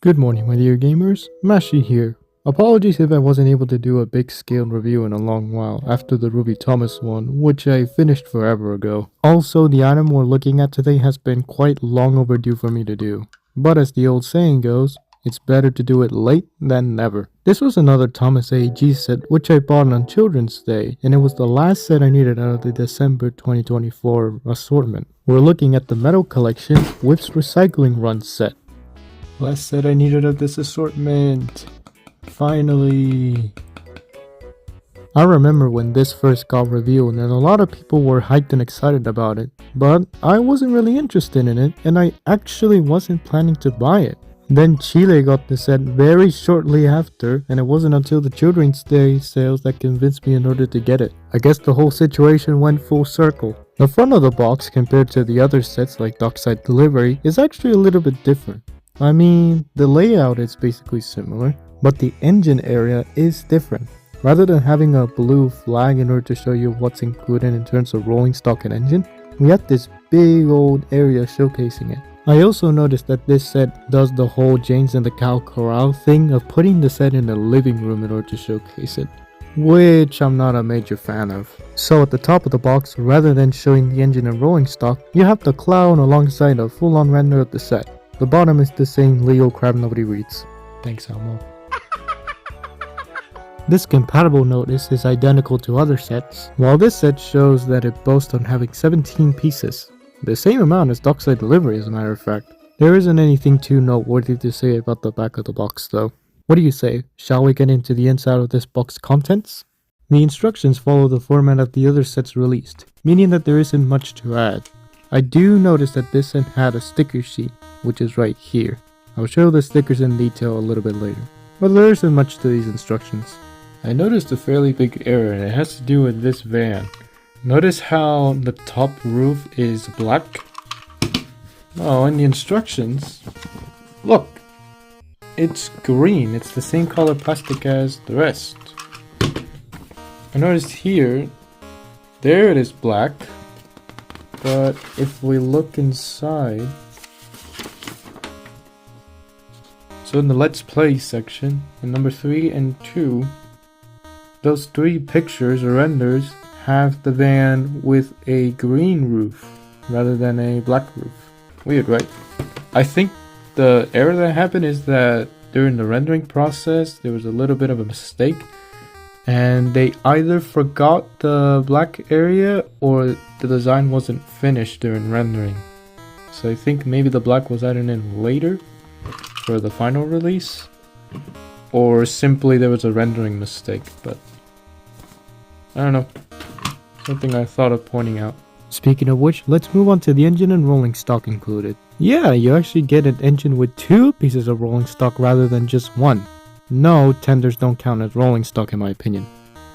Good morning, my dear gamers. Mashi here. Apologies if I wasn't able to do a big scale review in a long while after the Ruby Thomas one, which I finished forever ago. Also, the item we're looking at today has been quite long overdue for me to do. But as the old saying goes, it's better to do it late than never. This was another Thomas AEG set which I bought on Children's Day, and it was the last set I needed out of the December 2024 assortment. We're looking at the Metal Collection Whiff's Recycling Run set. Last set I needed of this assortment. Finally. I remember when this first got revealed and a lot of people were hyped and excited about it, but I wasn't really interested in it and I actually wasn't planning to buy it. Then Chile got the set very shortly after, and it wasn't until the Children's Day sales that convinced me in order to get it. I guess the whole situation went full circle. The front of the box compared to the other sets like Dockside Delivery is actually a little bit different. I mean, the layout is basically similar, but the engine area is different. Rather than having a blue flag in order to show you what's included in terms of rolling stock and engine, we have this big old area showcasing it. I also noticed that this set does the whole James and the Cow Corral thing of putting the set in the living room in order to showcase it, which I'm not a major fan of. So at the top of the box, rather than showing the engine and rolling stock, you have the clown alongside a full-on render of the set. The bottom is the same Leo crap nobody reads. Thanks, Elmo. This compatible notice is identical to other sets, while this set shows that it boasts on having 17 pieces. The same amount as Dockside Delivery, as a matter of fact. There isn't anything too noteworthy to say about the back of the box though. What do you say? Shall we get into the inside of this box contents? The instructions follow the format of the other sets released, meaning that there isn't much to add. I do notice that this set had a sticker sheet, which is right here. I'll show the stickers in detail a little bit later, but there isn't much to these instructions. I noticed a fairly big error and it has to do with this van. Notice how the top roof is black? Oh, in the instructions, look, it's green. It's the same color plastic as the rest. I noticed here, there it is black, but if we look inside, so in the Let's Play section, in number 3 and 2, those 3 pictures or renders have the van with a green roof rather than a black roof. Weird, right? I think the error that happened is that during the rendering process there was a little bit of a mistake and they either forgot the black area or the design wasn't finished during rendering. So I think maybe the black was added in later for the final release, or simply there was a rendering mistake, but I don't know. Something I thought of pointing out. Speaking of which, let's move on to the engine and rolling stock included. Yeah, you actually get an engine with 2 pieces of rolling stock rather than just 1. No, tenders don't count as rolling stock in my opinion.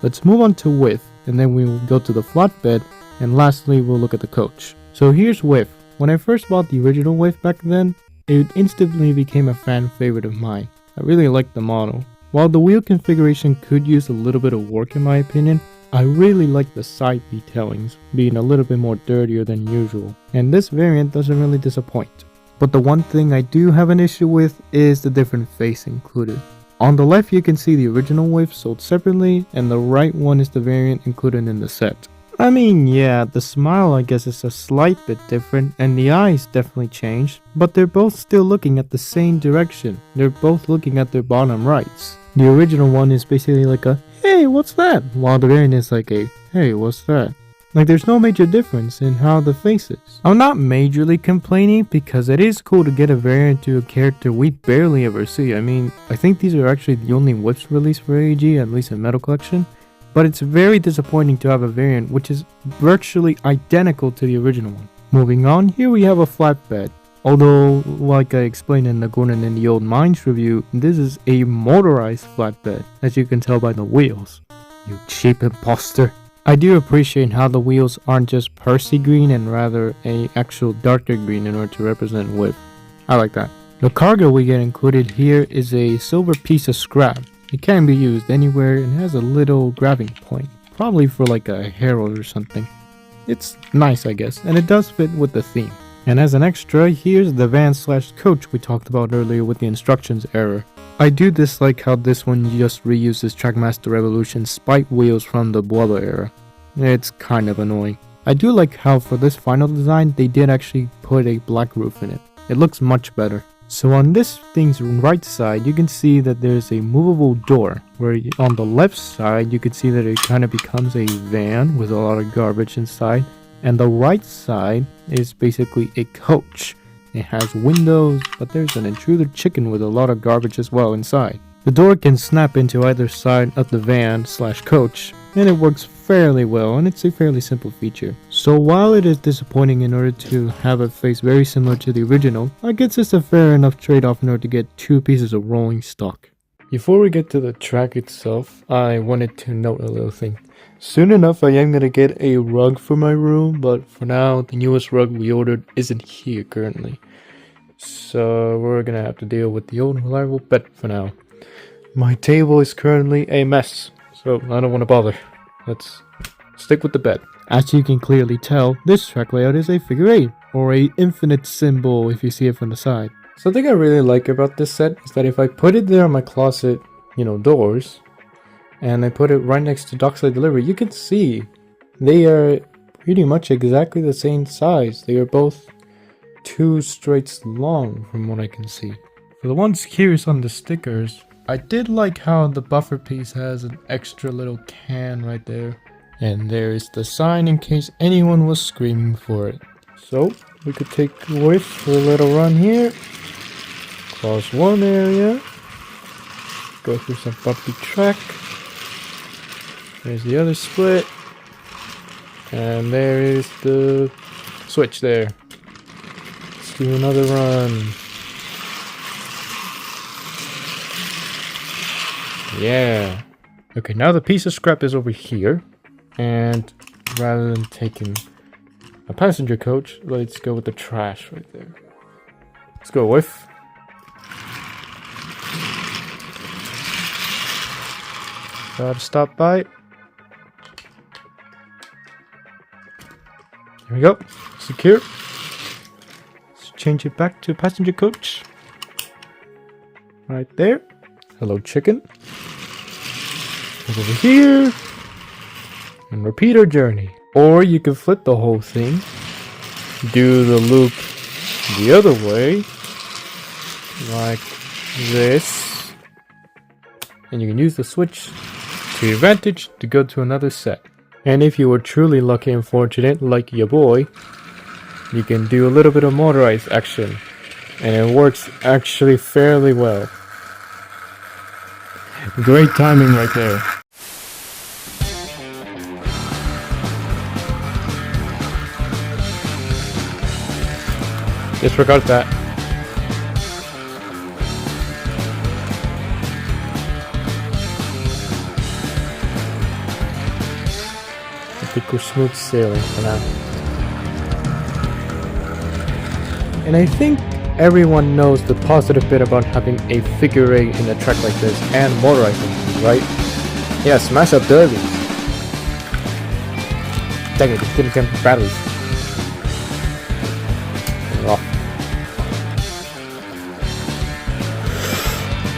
Let's move on to Whiff, and then we will go to the flatbed, and lastly we'll look at the coach. So here's Whiff. When I first bought the original Whiff back then, it instantly became a fan favorite of mine. I really liked the model. While the wheel configuration could use a little bit of work in my opinion, I really like the side detailings being a little bit more dirtier than usual, and this variant doesn't really disappoint. But the one thing I do have an issue with is the different face included. On the left you can see the original Whiff sold separately, and the right one is the variant included in the set. I mean, yeah, the smile I guess is a slight bit different, and the eyes definitely changed, but they're both still looking at the same direction. They're both looking at their bottom rights. The original one is basically like a, hey, what's that? While the variant is like a, hey, what's that? Like there's no major difference in how the face is. I'm not majorly complaining because it is cool to get a variant to a character we barely ever see. I mean, I think these are actually the only Whiffs released for AEG, at least in Metal Collection. But it's very disappointing to have a variant which is virtually identical to the original one. Moving on, here we have a flatbed. Although, like I explained in the Gordon in the Old Mines review, this is a motorized flatbed, as you can tell by the wheels. You cheap imposter. I do appreciate how the wheels aren't just Percy green and rather a actual darker green in order to represent Whiff. I like that. The cargo we get included here is a silver piece of scrap. It can be used anywhere and has a little grabbing point, probably for like a herald or something. It's nice I guess, and it does fit with the theme. And as an extra, here's the van slash coach we talked about earlier with the instructions error. I do dislike how this one just reuses Trackmaster Revolution's spike wheels from the Boiler era. It's kind of annoying. I do like how for this final design they did actually put a black roof in it. It looks much better. So on this thing's right side you can see that there's a movable door, where on the left side you can see that it kind of becomes a van with a lot of garbage inside, and the right side is basically a coach. It has windows, but there's an intruder chicken with a lot of garbage as well inside. The door can snap into either side of the van slash coach, and it works fairly well, and it's a fairly simple feature. So while it is disappointing in order to have a face very similar to the original, I guess it's a fair enough trade-off in order to get two pieces of rolling stock. Before we get to the track itself, I wanted to note a little thing. Soon enough I am gonna get a rug for my room, but for now the newest rug we ordered isn't here currently. So we're gonna have to deal with the old reliable bed for now. My table is currently a mess, so I don't want to bother. Let's stick with the bed. As you can clearly tell, this track layout is a figure 8, or a infinite symbol if you see it from the side. Something I really like about this set is that if I put it there on my closet, doors, and I put it right next to Dockside Delivery, you can see they are pretty much exactly the same size. They are both 2 straights long from what I can see. For the ones curious on the stickers, I did like how the buffer piece has an extra little can right there. And there is the sign in case anyone was screaming for it. So we could take Whiff for a little run here. Cross one area. Go through some bumpy track. There's the other split. And there is the switch there. Let's do another run. Yeah. Okay, now the piece of scrap is over here. And rather than taking a passenger coach, let's go with the trash right there. Let's go, Whiff. Gotta stop by. There we go. Secure. Let's change it back to passenger coach. Right there. Hello, chicken. Over here. And repeat our journey. Or you can flip the whole thing. Do the loop the other way. Like this. And you can use the switch to your advantage to go to another set. And if you were truly lucky and fortunate, like your boy, you can do a little bit of motorized action. And it works actually fairly well. Great timing right there. Disregard that. I think we're smooth sailing for now. And I think everyone knows the positive bit about having a figure 8 in a track like this and motorizing, right? Yeah, smash up derby. Dang it, didn't come with batteries. Off.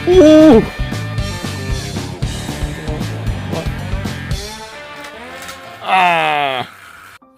Ooh! Ah!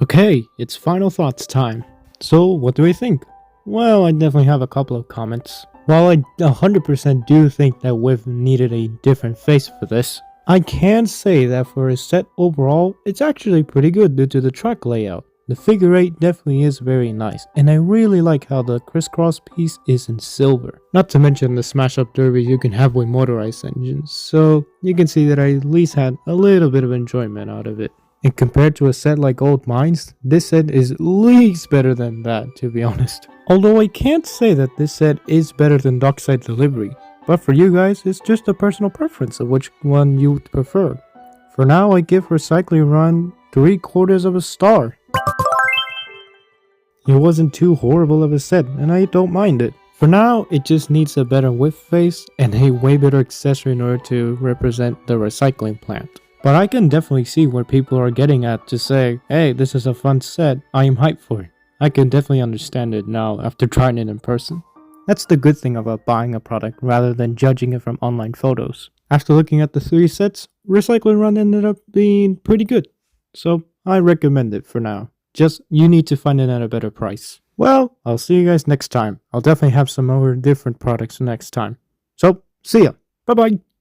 Okay, it's final thoughts time. So, what do we think? Well, I definitely have a couple of comments. While I 100% do think that Whiff needed a different face for this, I can say that for a set overall, it's actually pretty good due to the track layout. The figure 8 definitely is very nice, and I really like how the crisscross piece is in silver. Not to mention the smash up derby you can have with motorized engines, so you can see that I at least had a little bit of enjoyment out of it. And compared to a set like Old Mines, this set is at least better than that, to be honest. Although I can't say that this set is better than Dockside Delivery, but for you guys, it's just a personal preference of which one you would prefer. For now, I give Recycling Run 3/4 of a star. It wasn't too horrible of a set, and I don't mind it. For now, it just needs a better Whiff face and a way better accessory in order to represent the recycling plant. But I can definitely see where people are getting at to say, hey, this is a fun set, I am hyped for it. I can definitely understand it now after trying it in person. That's the good thing about buying a product rather than judging it from online photos. After looking at the 3 sets, Recycling Run ended up being pretty good. So I recommend it for now. Just you need to find it at a better price. Well, I'll see you guys next time. I'll definitely have some more different products next time. So, see ya. Bye bye.